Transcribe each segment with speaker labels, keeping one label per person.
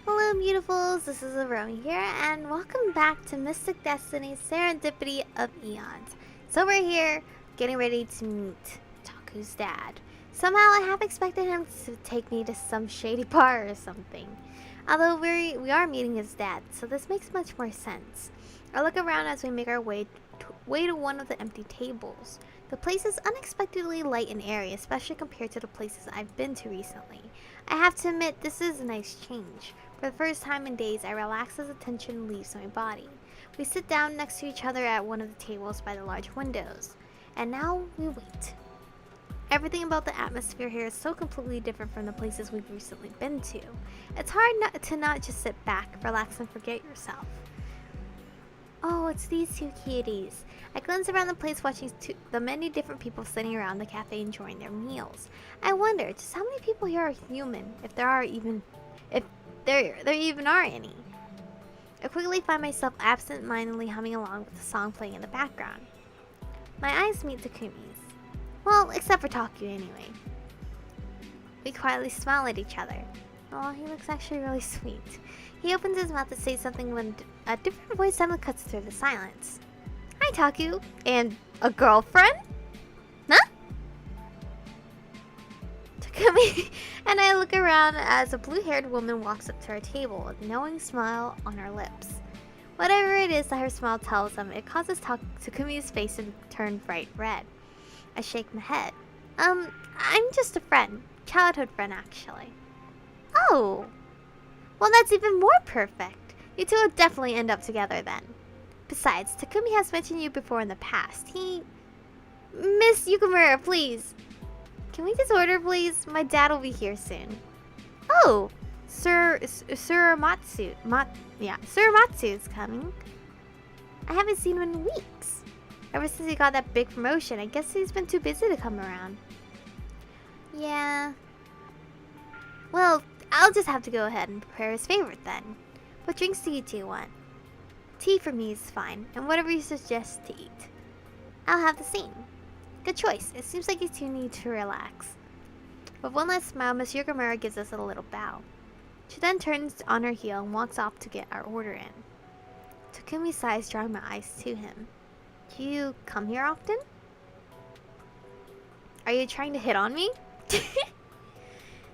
Speaker 1: Hello beautifuls, this is Aromie here, and welcome back to Mystic Destinies Serendipity of Aeons. So we're here, getting ready to meet Taku's dad. Somehow I half expected him to take me to some shady bar or something. Although we are meeting his dad, so this makes much more sense. I look around as we make our way to one of the empty tables. The place is unexpectedly light and airy, especially compared to the places I've been to recently. I have to admit, this is a nice change. For the first time in days, I relax as the tension leaves my body. We sit down next to each other at one of the tables by the large windows. And now we wait. Everything about the atmosphere here is so completely different from the places we've recently been to. It's hard to not just sit back, relax, and forget yourself. Oh, it's these two cuties. I glance around the place watching the many different people sitting around the cafe enjoying their meals. I wonder just how many people here are human, if there even are any. I quickly find myself absent-mindedly humming along with the song playing in the background. My eyes meet Takumi's. Well, except for Taku anyway. We quietly smile at each other. Oh, he looks actually really sweet. He opens his mouth to say something when a different voice suddenly cuts through the silence. Hi, Taku. And a girlfriend? Huh? Takumi and I look around as a blue-haired woman walks up to our table, a knowing smile on her lips. Whatever it is that her smile tells them, it causes Takumi's face to turn bright red. I shake my head. I'm just a friend. Childhood friend, actually. Oh! Well, that's even more perfect. You two will definitely end up together then. Besides, Takumi has mentioned you before in the past. Miss Yukamura, please. Can we just order, please? My dad will be here soon. Oh! Suramatsu. Suramatsu is coming. I haven't seen him in weeks. Ever since he got that big promotion, I guess he's been too busy to come around. Yeah. Well, I'll just have to go ahead and prepare his favorite then. What drinks do you two want? Tea for me is fine, and whatever you suggest to eat. I'll have the same. Good choice. It seems like you two need to relax. With one last smile, Miss Yukamura gives us a little bow. She then turns on her heel and walks off to get our order in. Takumi sighs, drawing my eyes to him. Do you come here often? Are you trying to hit on me?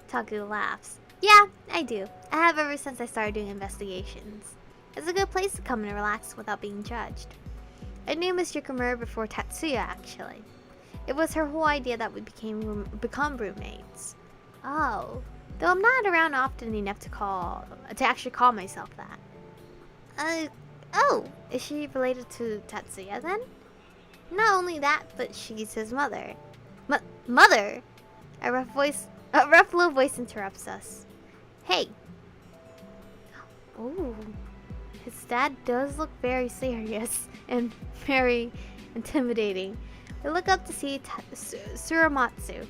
Speaker 1: Taku laughs. Yeah, I do. I have ever since I started doing investigations. It's a good place to come and relax without being judged. I knew Miss Yukamura before Tatsuya, actually. It was her whole idea that we become roommates. Oh, though I'm not around often enough to actually call myself that. Oh, is she related to Tatsuya then? Not only that, but she's his mother. Mother? A rough little voice interrupts us. Hey. Ooh. His dad does look very serious and very intimidating. We look up to see Suramatsu.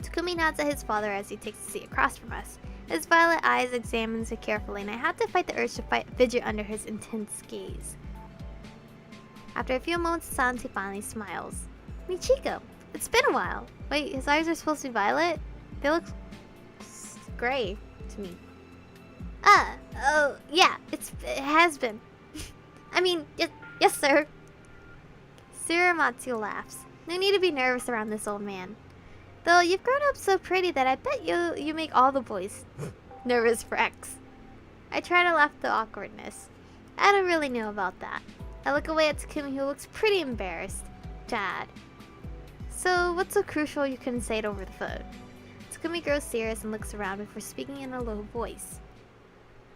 Speaker 1: Takumi nods at his father as he takes a seat across from us. His violet eyes examines it carefully, and I had to fight the urge to fidget under his intense gaze. After a few moments of silence, he finally smiles. Michiko, it's been a while. Wait, his eyes are supposed to be violet? They look gray to me. Oh, yeah, it has been. I mean, yes, sir. Suramatsu laughs. No need to be nervous around this old man. Though you've grown up so pretty that I bet you make all the boys nervous for X. I try to laugh at the awkwardness. I don't really know about that. I look away at Takumi, who looks pretty embarrassed. Dad. So, what's so crucial you couldn't say it over the phone? Takumi grows serious and looks around before speaking in a low voice.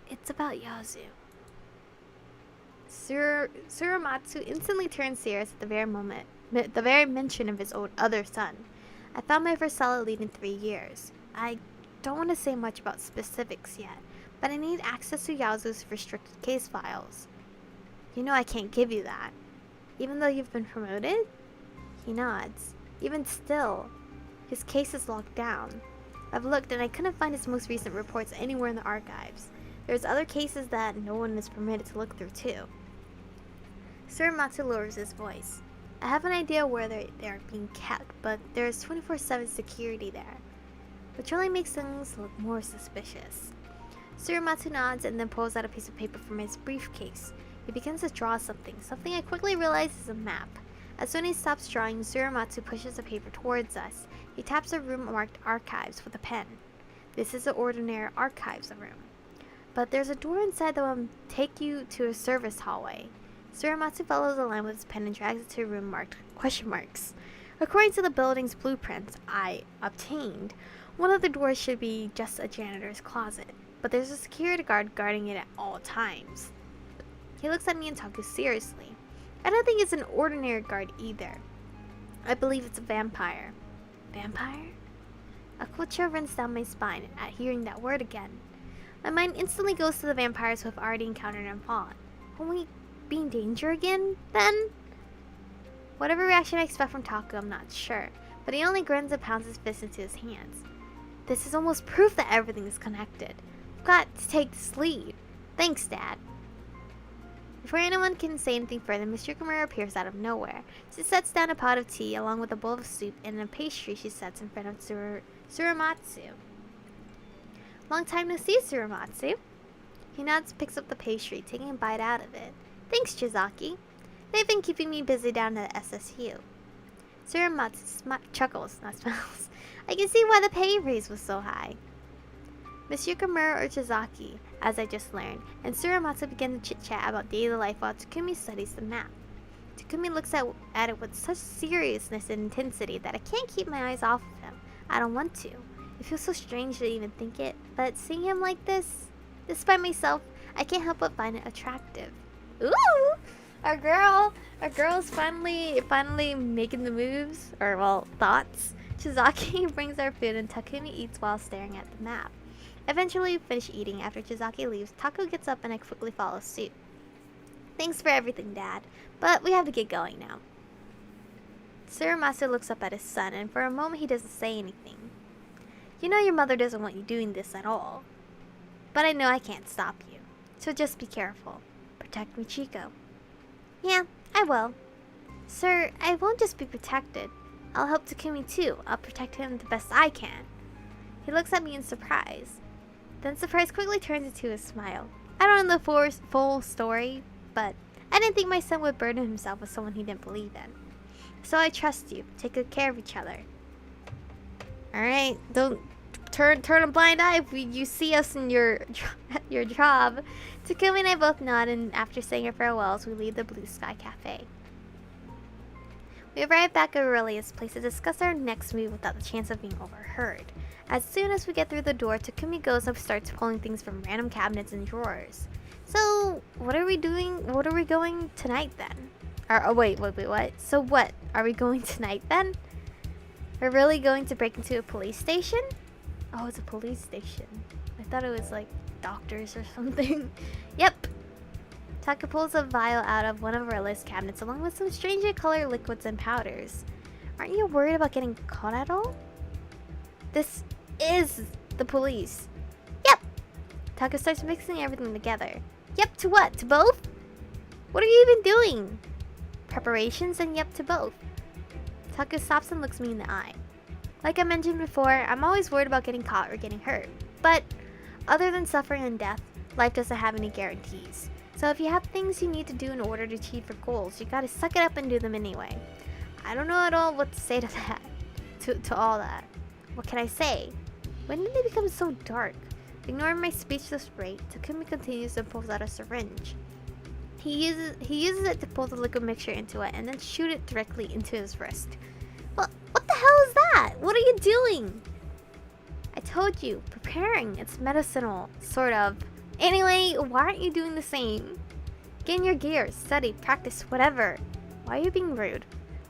Speaker 1: It's about Yazu. Suramatsu instantly turns serious at the very mention of his other son. I found my first solid lead in 3 years. I don't want to say much about specifics yet, but I need access to Yazu's restricted case files. You know I can't give you that. Even though you've been promoted? He nods. Even still, his case is locked down. I've looked and I couldn't find his most recent reports anywhere in the archives. There's other cases that no one is permitted to look through too. Suramatsu lowers his voice. I have an idea where they're being kept, but there's 24/7 security there, which only makes things look more suspicious. Tsurumatsu nods and then pulls out a piece of paper from his briefcase. He begins to draw something I quickly realize is a map. As soon as he stops drawing, Tsurumatsu pushes the paper towards us. He taps a room marked Archives with a pen. This is the ordinary archives room. But there's a door inside that will take you to a service hallway. Tsurumatsu follows the line with his pen and drags it to a room marked question marks. According to the building's blueprints I obtained, one of the doors should be just a janitor's closet, but there's a security guard guarding it at all times. He looks at me and Taku seriously. I don't think it's an ordinary guard either. I believe it's a vampire. Vampire? A cold chill runs down my spine at hearing that word again. My mind instantly goes to the vampires who have already encountered and fought. Will we be in danger again, then? Whatever reaction I expect from Taku, I'm not sure, but he only grins and pounds his fist into his hands. This is almost proof that everything is connected. I've got to take this lead. Thanks, Dad. Before anyone can say anything further, Miss Yukamura appears out of nowhere. She sets down a pot of tea along with a bowl of soup and a pastry she sets in front of Tsurumatsu. Long time no see, Tsurumatsu. He nods and picks up the pastry, taking a bite out of it. Thanks, Chizaki. They've been keeping me busy down at SSU. Tsurumatsu chuckles, not smiles. I can see why the pay raise was so high. Miss Yukamura or Chizaki, as I just learned, and Tsurumatsu begin to chit-chat about daily life while Takumi studies the map. Takumi looks at it with such seriousness and intensity that I can't keep my eyes off of him. I don't want to. It feels so strange to even think it, but seeing him like this, despite myself, I can't help but find it attractive. Ooh! Our girl's finally making the moves, or well, thoughts. Chizaki brings our food and Takumi eats while staring at the map. Eventually, we finish eating. After Chizaki leaves, Taku gets up and I quickly follow suit. Thanks for everything, Dad, but we have to get going now. Tsurumatsu looks up at his son, and for a moment he doesn't say anything. You know your mother doesn't want you doing this at all. But I know I can't stop you, so just be careful. Protect Michiko. Yeah, I will. Sir, I won't just be protected. I'll help Takumi too. I'll protect him the best I can. He looks at me in surprise. Then surprise quickly turns into a smile. I don't know the full story, but I didn't think my son would burden himself with someone he didn't believe in. So I trust you. Take good care of each other. Alright, don't turn a blind eye if you see us in your job. Takumi and I both nod, and after saying our farewells, we leave the Blue Sky Cafe. We arrive back at Aurelia's place to discuss our next move without the chance of being overheard. As soon as we get through the door, Takumi goes up and starts pulling things from random cabinets and drawers. So, what are we doing? What are we going tonight then? Oh, wait, what? So what? Are we going tonight then? We're really going to break into a police station? Oh, it's a police station. I thought it was like doctors or something. Yep. Taka pulls a vial out of one of our list cabinets along with some strangely colored liquids and powders. Aren't you worried about getting caught at all? This is the police. Yep. Taka starts mixing everything together. Yep, to what? To both? What are you even doing? Preparations and yep to both. Taka stops and looks me in the eye. Like I mentioned before, I'm always worried about getting caught or getting hurt. But other than suffering and death, life doesn't have any guarantees. So if you have things you need to do in order to achieve your goals, you gotta suck it up and do them anyway. I don't know at all what to say to that. To all that. What can I say? When did they become so dark? Ignoring my speechless rate, Takumi continues and pulls out a syringe. He uses it to pull the liquid mixture into it and then shoot it directly into his wrist. What the hell is that? What are you doing? I told you, preparing. It's medicinal, sort of. Anyway, why aren't you doing the same? Get in your gear, study, practice, whatever. Why are you being rude?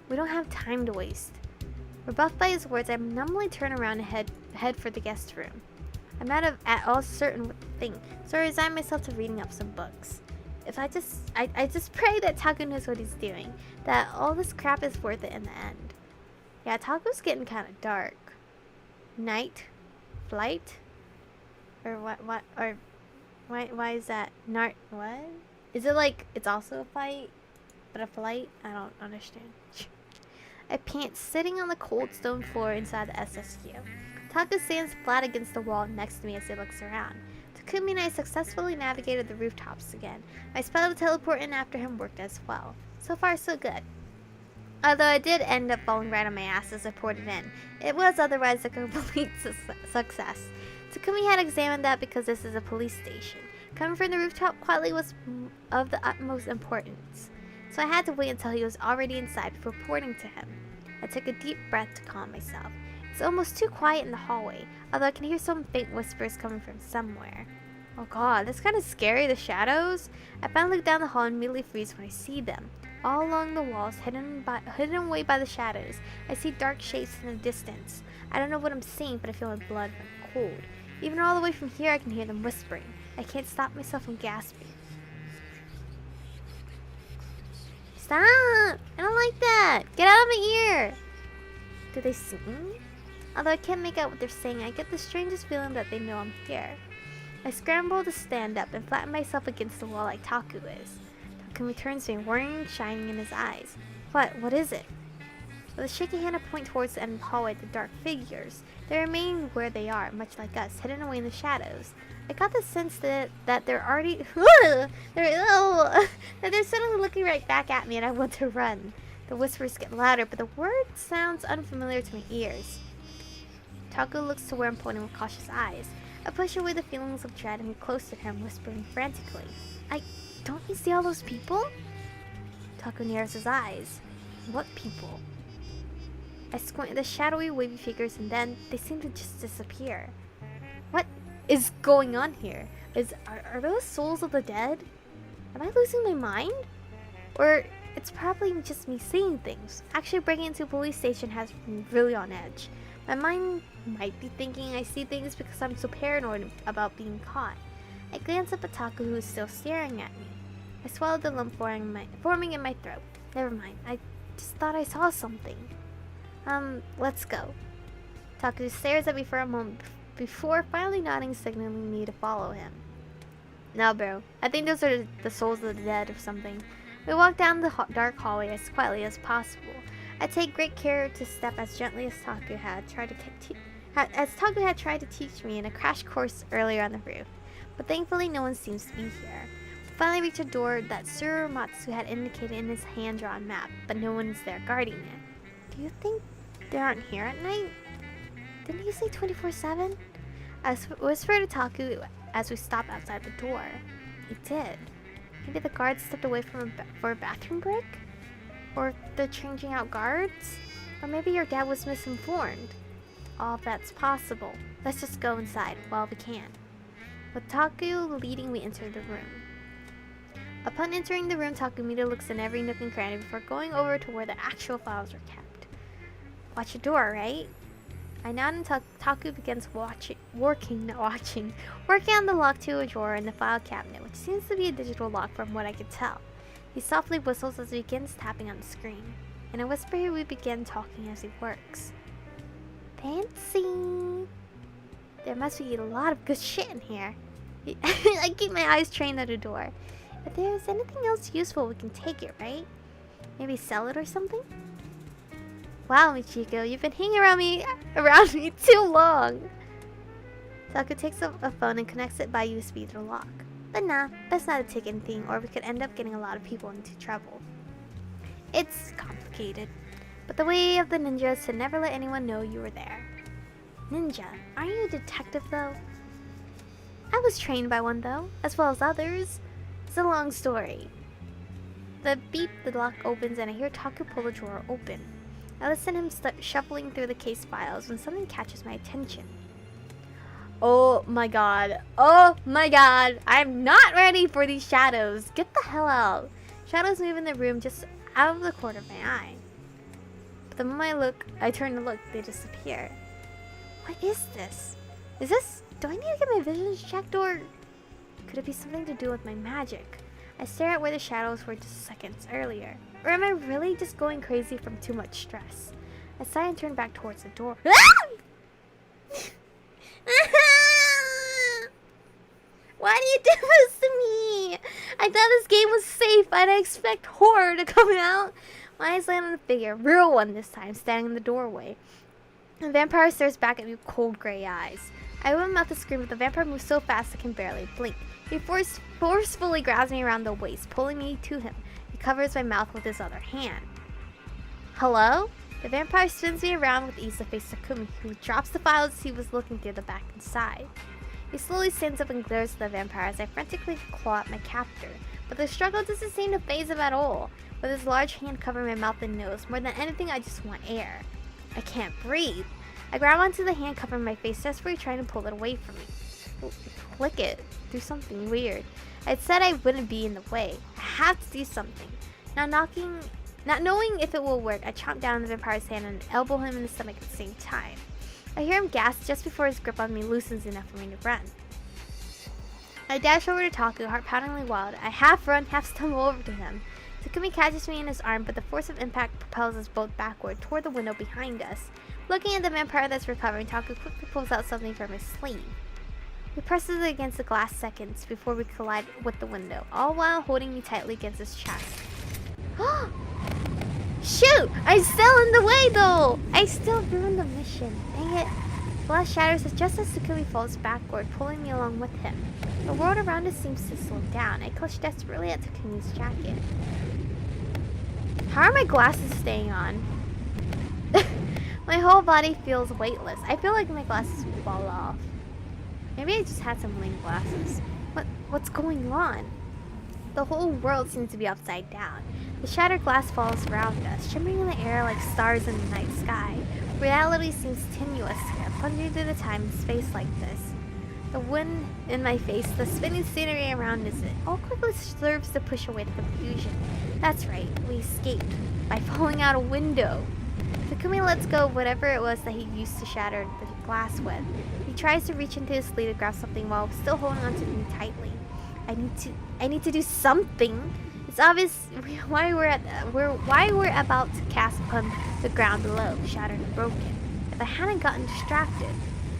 Speaker 1: We don't have time to waste. Rebuffed by his words, I numbly turn around and head for the guest room. I'm not at all certain what to think, so I resign myself to reading up some books. If I just pray that Taku knows what he's doing, that all this crap is worth it in the end. Yeah, Taku's getting kind of dark. Night? Flight? Or what, or why is that? What? Is it like, it's also a fight, but a flight? I don't understand. I pant sitting on the cold stone floor inside the SSU. Taku stands flat against the wall next to me as he looks around. Takumi and I successfully navigated the rooftops again. My spell of teleporting after him worked as well. So far, so good. Although I did end up falling right on my ass as I ported in. It was otherwise a complete success. Takumi had examined that because this is a police station. Coming from the rooftop quietly was of the utmost importance. So I had to wait until he was already inside before porting to him. I took a deep breath to calm myself. It's almost too quiet in the hallway, although I can hear some faint whispers coming from somewhere. Oh god, that's kind of scary, the shadows. I finally look down the hall and immediately freeze when I see them. All along the walls, hidden away by the shadows, I see dark shapes in the distance. I don't know what I'm seeing, but I feel my blood run cold. Even all the way from here, I can hear them whispering. I can't stop myself from gasping. Stop! I don't like that! Get out of my ear! Do they sing? Although I can't make out what they're saying, I get the strangest feeling that they know I'm here. I scramble to stand up and flatten myself against the wall like Taku is. Takumi turns to me, warning shining in his eyes. What is it? With a shaky hand I point towards the end of the hallway at the dark figures. They remain where they are, much like us, hidden away in the shadows. I got the sense that they're already that they're suddenly looking right back at me and I want to run. The whispers get louder, but the word sounds unfamiliar to my ears. Taku looks to where I'm pointing with cautious eyes. I push away the feelings of dread and get close to him, whispering frantically. Don't you see all those people? Taku narrows his eyes. What people? I squint at the shadowy, wavy figures and then they seem to just disappear. What is going on here? Are those souls of the dead? Am I losing my mind? Or it's probably just me seeing things. Actually, breaking into a police station has me really on edge. My mind might be thinking I see things because I'm so paranoid about being caught. I glance up at Taku, who is still staring at me. I swallowed the lump forming in my throat. Never mind, I just thought I saw something. Let's go. Taku stares at me for a moment before finally nodding, signaling me to follow him. No, bro. I think those are the souls of the dead or something. We walk down the dark hallway as quietly as possible. I take great care to step as gently as Taku had tried to teach me in a crash course earlier on the roof. But thankfully, no one seems to be here. We finally reach a door that Tsurumatsu had indicated in his hand-drawn map, but no one is there guarding it. Do you think they aren't here at night? Didn't you say 24/7? I whispered to Taku as we stopped outside the door. He did. Maybe the guards stepped away for a bathroom break? Or they're changing out guards? Or maybe your dad was misinformed. All of that's possible. Let's just go inside while we can. With Taku leading, we enter the room. Upon entering the room, Takumita looks in every nook and cranny before going over to where the actual files are kept. Watch your door, right? I nod and Taku begins working on the lock to a drawer in the file cabinet, which seems to be a digital lock from what I could tell. He softly whistles as he begins tapping on the screen. In a whisper, we begin talking as he works. Fancy! There must be a lot of good shit in here. I keep my eyes trained at the door. If there's anything else useful, we can take it, right? Maybe sell it or something? Wow, Michiko, you've been hanging around me too long. Taku takes a phone and connects it by USB to the lock. But nah, best not to take anything or we could end up getting a lot of people into trouble. It's complicated. But the way of the ninja is to never let anyone know you were there. Ninja? Aren't you a detective though? I was trained by one though, as well as others. It's a long story. The lock opens and I hear Taku pull the drawer open. I listen to him shuffling through the case files when something catches my attention. Oh my god. Oh my god. I'm not ready for these shadows. Get the hell out. Shadows move in the room just out of the corner of my eye. But the moment I turn to look, they disappear. What is this? Do I need to get my visions checked or could it be something to do with my magic? I stare at where the shadows were just seconds earlier. Or am I really just going crazy from too much stress? I sigh and turn back towards the door. Why do you do this to me? I thought this game was safe. I'd expect horror to come out. My eyes land on a figure, real one this time, standing in the doorway. The vampire stares back at me with cold gray eyes. I open my mouth to scream, but the vampire moves so fast I can barely blink. He forcefully grabs me around the waist, pulling me to him. He covers my mouth with his other hand. Hello? The vampire spins me around with ease to face Takumi, who drops the files he was looking through the back and side. He slowly stands up and glares at the vampire as I frantically claw at my captor, but the struggle doesn't seem to faze him at all. With his large hand covering my mouth and nose, more than anything I just want air. I can't breathe. I grab onto the hand covering my face, desperately trying to pull it away from me. Click it. Do something weird. I said I wouldn't be in the way. I have to do something. Not knowing if it will work, I chomp down on the vampire's hand and elbow him in the stomach at the same time. I hear him gasp just before his grip on me loosens enough for me to run. I dash over to Taku, heart poundingly wild. I half run, half stumble over to him. Takumi catches me in his arm, but the force of impact propels us both backward toward the window behind us. Looking at the vampire that's recovering, Taku quickly pulls out something from his sleeve. He presses it against the glass seconds before we collide with the window, all while holding me tightly against his chest. Shoot! I'm still in the way though! I still ruined the mission. Dang it. The glass shatters just as Takumi falls backward, pulling me along with him. The world around us seems to slow down. I clutch desperately at Takumi's jacket. How are my glasses staying on? My whole body feels weightless. I feel like my glasses will fall off. Maybe I just had some lame glasses. What's going on? The whole world seems to be upside down. The shattered glass falls around us, shimmering in the air like stars in the night sky. Reality seems tenuous here, plunging through the time and space like this. The wind in my face, the spinning scenery around us, it all quickly serves to push away the confusion. That's right, we escaped by falling out a window. Takumi lets go of whatever it was that he used to shatter the glass with. He tries to reach into his sleeve to grab something while still holding on to me tightly. I need to do something. It's obvious why we're about to cast upon the ground below, shattered and broken. If I hadn't gotten distracted,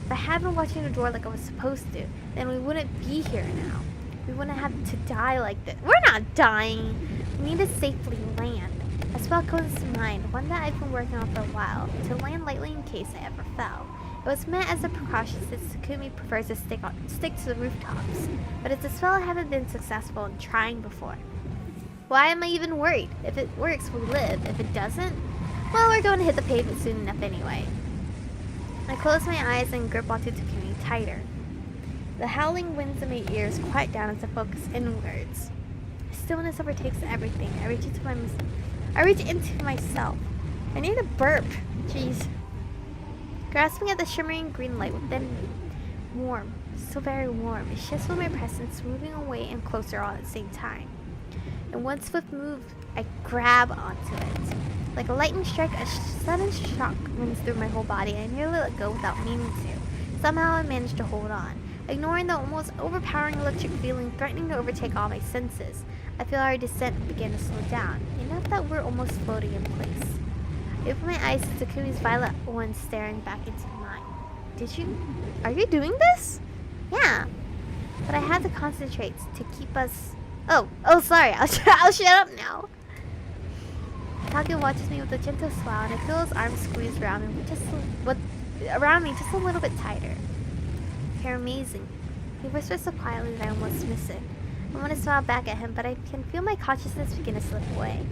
Speaker 1: if I had been watching the door like I was supposed to, then we wouldn't be here now. We wouldn't have to die like this. We're not dying. We need to safely land. A spell comes to mind, one that I've been working on for a while, to land lightly in case I ever fell. It was meant as a precaution since Takumi prefers to stick to the rooftops, but it's a spell I haven't been successful in trying before. Why am I even worried? If it works, we live. If it doesn't, well, we're going to hit the pavement soon enough anyway. I close my eyes and grip onto Takumi tighter. The howling winds in my ears quiet down as I focus inwards. Stillness overtakes everything. I reach into myself. I need a burp. Jeez. Grasping at the shimmering green light within me. Warm. So very warm. It shifts with my presence, moving away and closer all at the same time. In one swift move, I grab onto it. Like a lightning strike, a sudden shock runs through my whole body, and I nearly let go without meaning to. Somehow I managed to hold on, ignoring the almost overpowering electric feeling threatening to overtake all my senses. I feel our descent begin to slow down, enough that we're almost floating in place. I open my eyes to Takumi's violet one staring back into mine. Are you doing this? Yeah, but I had to concentrate to keep us... Oh, sorry, I'll shut up now. Taku watches me with a gentle smile, and I feel his arms squeeze around me just a little bit tighter. You're amazing. He whispers so quietly that I almost miss it. I want to smile back at him, but I can feel my consciousness begin to slip away.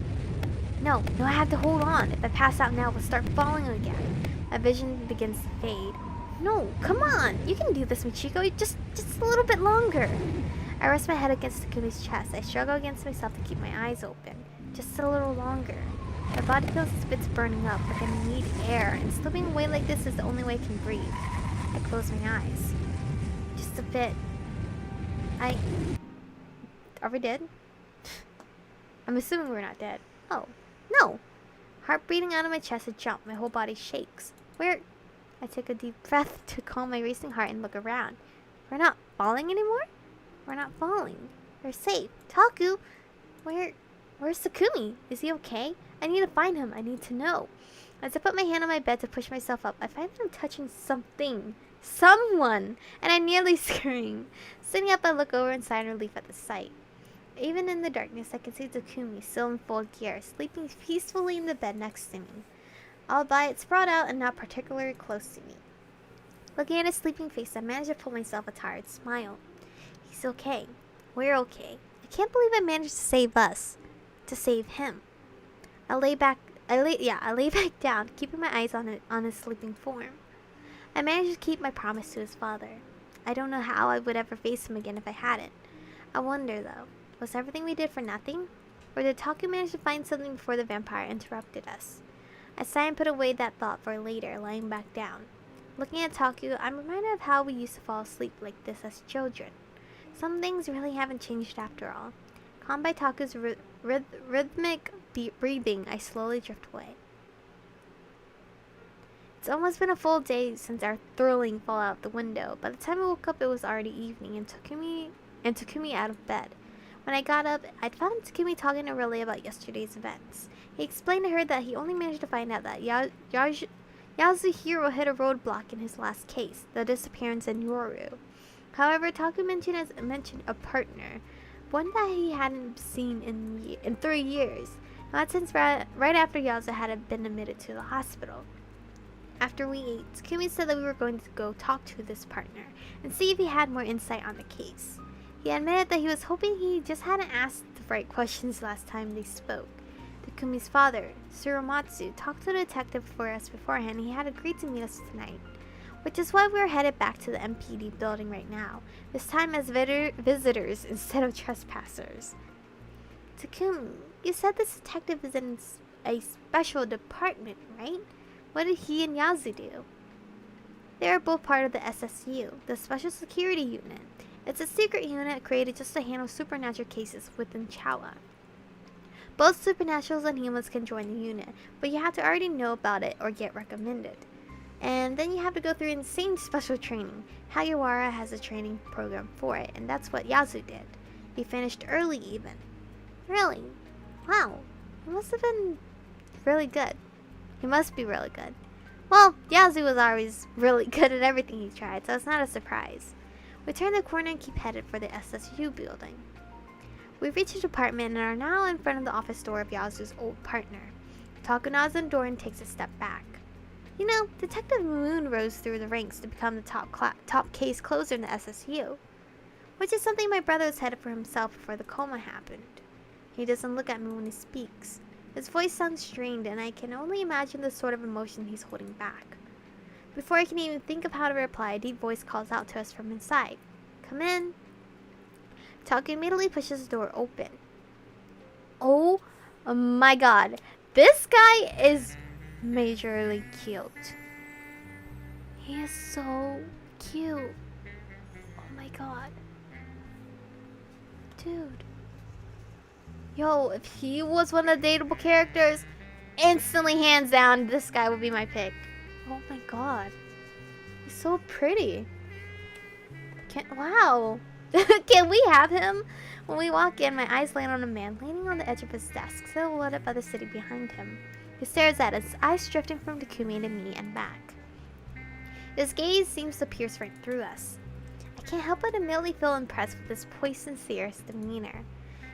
Speaker 1: No, I have to hold on. If I pass out now, we'll start falling again. My vision begins to fade. No, come on. You can do this, Michiko. Just a little bit longer. I rest my head against Takumi's chest. I struggle against myself to keep my eyes open. Just a little longer. My body feels its bits burning up, like I need air, and slipping away like this is the only way I can breathe. I close my eyes. Just a bit. Are we dead? I'm assuming we're not dead. Oh, no. Heart beating out of my chest, a jump. My whole body shakes. I take a deep breath to calm my racing heart and look around. We're not falling anymore? We're not falling. We're safe. Taku! Where's Takumi? Is he okay? I need to find him. I need to know. As I put my hand on my bed to push myself up, I find that I'm touching something. Someone! And I nearly scream. Sitting up, I look over in sigh relief at the sight. Even in the darkness, I can see Takumi still in full gear, sleeping peacefully in the bed next to me. Albeit sprawled out and not particularly close to me. Looking at his sleeping face, I managed to pull myself a tired smile. He's okay. We're okay. I can't believe I managed to save us. To save him. I lay back down, keeping my eyes on his sleeping form. I managed to keep my promise to his father. I don't know how I would ever face him again if I hadn't. I wonder though, was everything we did for nothing? Or did Taku manage to find something before the vampire interrupted us? I sighed and put away that thought for later, lying back down. Looking at Taku, I'm reminded of how we used to fall asleep like this as children. Some things really haven't changed after all. Calmed by Taku's rhythmic breathing, I slowly drift away. It's almost been a full day since our thrilling fall out the window. By the time I woke up, it was already evening and Takumi out of bed. When I got up, I'd found Takumi talking to Riley about yesterday's events. He explained to her that he only managed to find out that Yasuhiro hit a roadblock in his last case, the disappearance in Yoru. However, Taku mentioned a partner, one that he hadn't seen in 3 years, not since right after Yasu had been admitted to the hospital. After we ate, Takumi said that we were going to go talk to this partner and see if he had more insight on the case. He admitted that he was hoping he just hadn't asked the right questions last time they spoke. Takumi's father, Tsurumatsu, talked to the detective for us beforehand and he had agreed to meet us tonight, which is why we're headed back to the MPD building right now, this time as visitors instead of trespassers. Takumi, you said this detective is in a special department, right? What did he and Yasu do? They are both part of the SSU, the Special Security Unit. It's a secret unit created just to handle supernatural cases within Chawa. Both supernaturals and humans can join the unit, but you have to already know about it or get recommended. And then you have to go through insane special training. Hagiwara has a training program for it, and that's what Yasu did. He finished early even. Really? Wow. He must have been really good. He must be really good. Well, Yasu was always really good at everything he tried, so it's not a surprise. We turn the corner and keep headed for the SSU building. We reach the department and are now in front of the office door of Yasu's old partner. Taku nods on the door and takes a step back. You know, Detective Moon rose through the ranks to become the top case closer in the SSU, which is something my brother was headed for himself before the coma happened. He doesn't look at me when he speaks. His voice sounds strained, and I can only imagine the sort of emotion he's holding back. Before I can even think of how to reply, a deep voice calls out to us from inside. Come in. Taku immediately pushes the door open. Oh my god. This guy is majorly cute. He is so cute. Oh my god. Dude. Yo, if he was one of the dateable characters, instantly hands down, this guy would be my pick. Oh my god. He's so pretty. Wow. Can we have him? When we walk in, my eyes land on a man leaning on the edge of his desk, silhouetted by the city behind him. He stares at us, eyes drifting from Takumi to me and back. His gaze seems to pierce right through us. I can't help but immediately feel impressed with his poised and serious demeanor.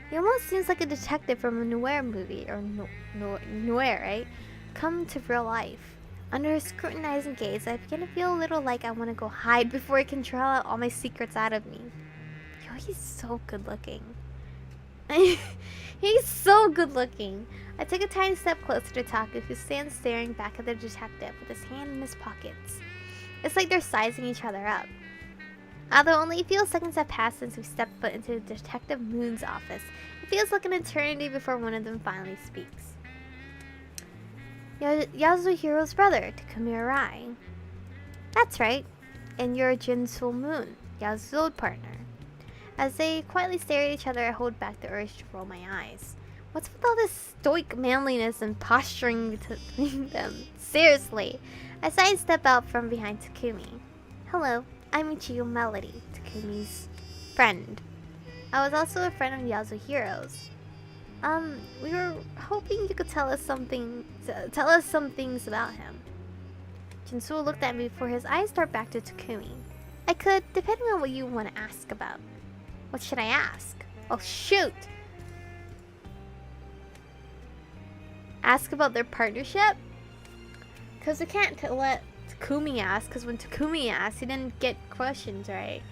Speaker 1: He almost seems like a detective from a noir movie, or noir, right? Come to real life. Under his scrutinizing gaze, I begin to feel a little like I want to go hide before he can draw out all my secrets out of me. Yo, he's so good looking. He's so good looking. I take a tiny step closer to Taku, who stands staring back at the detective with his hand in his pockets. It's like they're sizing each other up. Although only a few seconds have passed since we stepped foot into Detective Moon's office, it feels like an eternity before one of them finally speaks. Yasuhiro's brother, Takumi Route. That's right. And you're Jinsol Moon, Yasu's old partner. As they quietly stare at each other, I hold back the urge to roll my eyes. What's with all this stoic manliness and posturing between them? Seriously. I sidestep out from behind Takumi. Hello, I'm Ichigo Melody, Takumi's friend. I was also a friend of Yasuhiro's. We were hoping you could tell us some things about him. Jinsol looked at me before his eyes darted back to Takumi. I could, depending on what you want to ask about. What should I ask? Oh, shoot! Ask about their partnership? Because we can't let Takumi asked, because when Takumi asked, he didn't get questions right.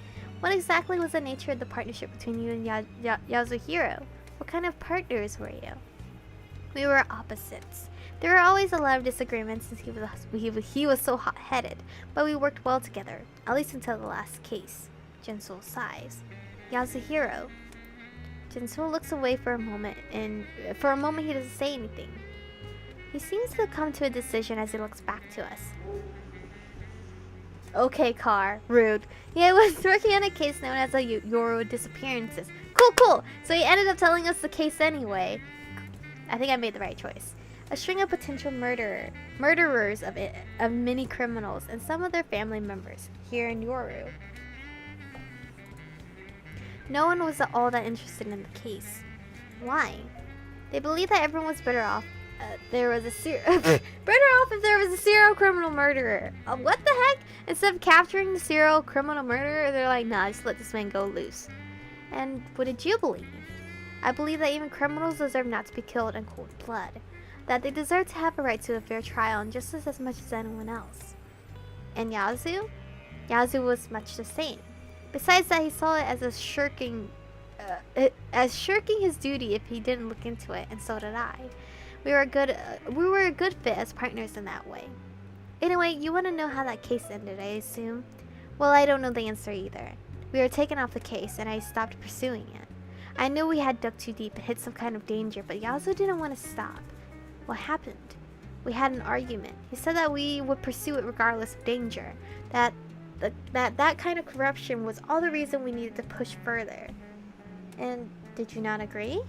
Speaker 1: What exactly was the nature of the partnership between you and Yasuhiro? What kind of partners were you? We were opposites. There were always a lot of disagreements since he was so hot-headed, but we worked well together, at least until the last case. Jinsol sighs. Yasuhiro. Jinsol looks away for a moment, and for a moment he doesn't say anything. He seems to come to a decision as he looks back to us. Okay, Route. He was working on a case known as the Yoru disappearances. Cool. So he ended up telling us the case anyway. I think I made the right choice. A string of potential murderers of many criminals and some of their family members here in Yoru. No one was all that interested in the case. Why? They believed that everyone was better off. Better off if there was a serial criminal murderer. What the heck? Instead of capturing the serial criminal murderer, they're like, nah, just let this man go loose. And what did you believe? I believe that even criminals deserve not to be killed in cold blood. That they deserve to have a right to a fair trial and justice as much as anyone else. And Yasu? Yasu was much the same. Besides that, he saw it as shirking his duty if he didn't look into it, and so did I. We were a good fit as partners in that way. Anyway, you want to know how that case ended, I assume? Well, I don't know the answer either. We were taken off the case, and I stopped pursuing it. I knew we had dug too deep and hit some kind of danger, but Yasu didn't want to stop. What happened? We had an argument. He said that we would pursue it regardless of danger. That kind of corruption was all the reason we needed to push further. And did you not agree?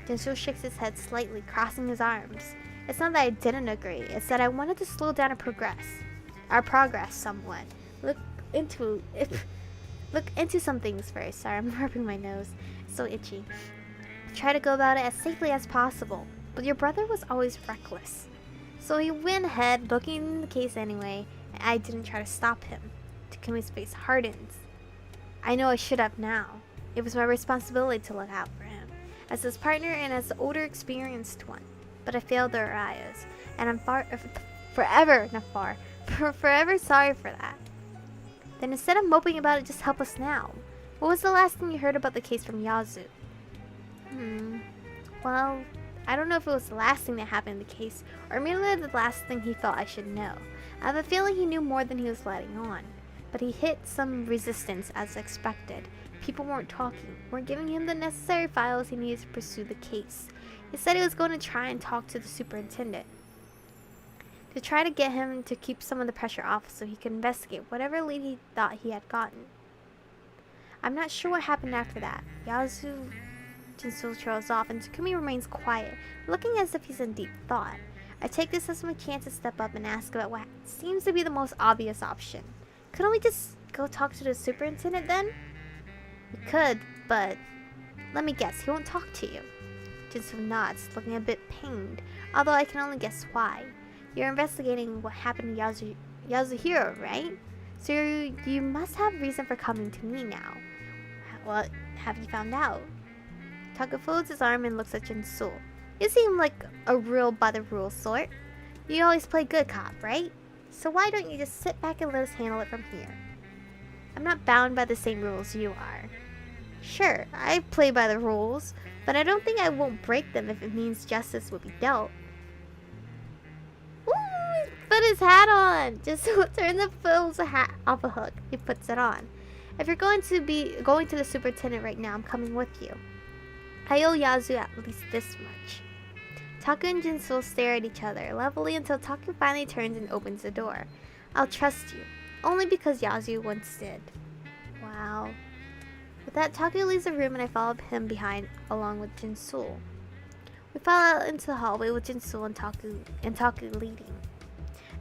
Speaker 1: Jinsol shakes his head slightly, crossing his arms. It's not that I didn't agree, it's that I wanted to slow down our progress somewhat. Look into some things first. Sorry, I'm rubbing my nose. It's so itchy. Try to go about it as safely as possible. But your brother was always reckless. So he went ahead, looking into the case anyway, and I didn't try to stop him. Takumi's face hardens. I know I should have now. It was my responsibility to look out for him, as his partner and as the older experienced one. But I failed their eyes, and I'm forever sorry for that. Then instead of moping about it, just help us now. What was the last thing you heard about the case from Yasu? Well, I don't know if it was the last thing that happened in the case, or merely the last thing he felt I should know. I have a feeling he knew more than he was letting on. But he hit some resistance as expected. People weren't talking, weren't giving him the necessary files he needed to pursue the case. He said he was going to try and talk to the superintendent, to try to get him to keep some of the pressure off so he could investigate whatever lead he thought he had gotten. I'm not sure what happened after that. Jinsol trails off and Takumi remains quiet, looking as if he's in deep thought. I take this as my chance to step up and ask about what seems to be the most obvious option. Couldn't we just go talk to the superintendent then? We could, but let me guess, he won't talk to you. Jinsol nods, looking a bit pained, although I can only guess why. You're investigating what happened to Yasuhiro, right? So you must have reason for coming to me now. What have you found out? Taka folds his arm and looks at Jinsol. You seem like a real by-the-rules sort. You always play good cop, right? So why don't you just sit back and let us handle it from here? I'm not bound by the same rules you are. Sure, I play by the rules, but I don't think I won't break them if it means justice will be dealt. Ooh, he put his hat on! Just turn the Phil's hat off a hook. He puts it on. If you're going to the superintendent right now, I'm coming with you. I owe Yasu at least this much. Taku and Jinsol stare at each other levelly until Taku finally turns and opens the door. I'll trust you, only because Yasu once did. Wow. With that, Taku leaves the room and I follow him behind along with Jinsol. We follow out into the hallway with Jinsol and Taku leading.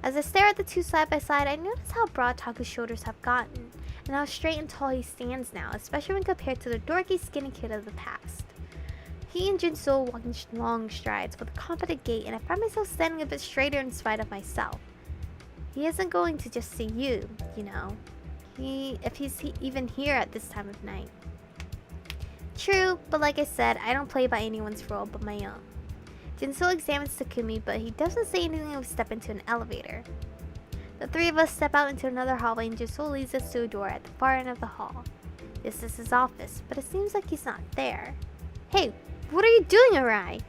Speaker 1: As I stare at the two side by side, I notice how broad Taku's shoulders have gotten, and how straight and tall he stands now, especially when compared to the dorky skinny kid of the past. He and Jinsol walk in long strides with a confident gait, and I find myself standing a bit straighter in spite of myself. He isn't going to just see you, you know. If he's even here at this time of night. True, but like I said, I don't play by anyone's rule but my own. Jinsol examines Takumi, but he doesn't say anything when we step into an elevator. The three of us step out into another hallway and Jinsol leads us to a door at the far end of the hall. This is his office, but it seems like he's not there. Hey, what are you doing, Aromie?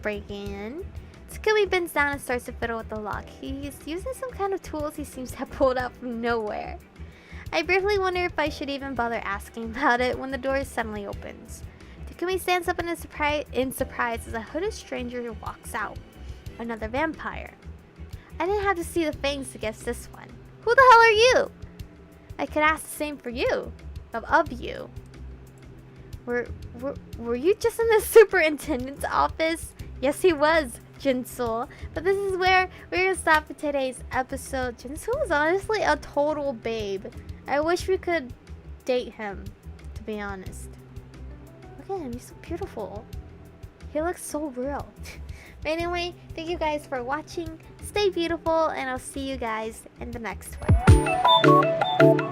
Speaker 1: Breaking in. Takumi bends down and starts to fiddle with the lock. He's using some kind of tools he seems to have pulled out from nowhere. I briefly wonder if I should even bother asking about it when the door suddenly opens. Takumi stands up in surprise as a hooded stranger walks out. Another vampire. I didn't have to see the fangs to guess this one. Who the hell are you? I could ask the same for you. Of you. Were you just in the superintendent's office? Yes, he was, Jinsol. But this is where we're gonna stop for today's episode. Jinsol is honestly a total babe. I wish we could date him, to be honest. Look at him, he's so beautiful. He looks so real. But anyway, thank you guys for watching. Stay beautiful, and I'll see you guys in the next one.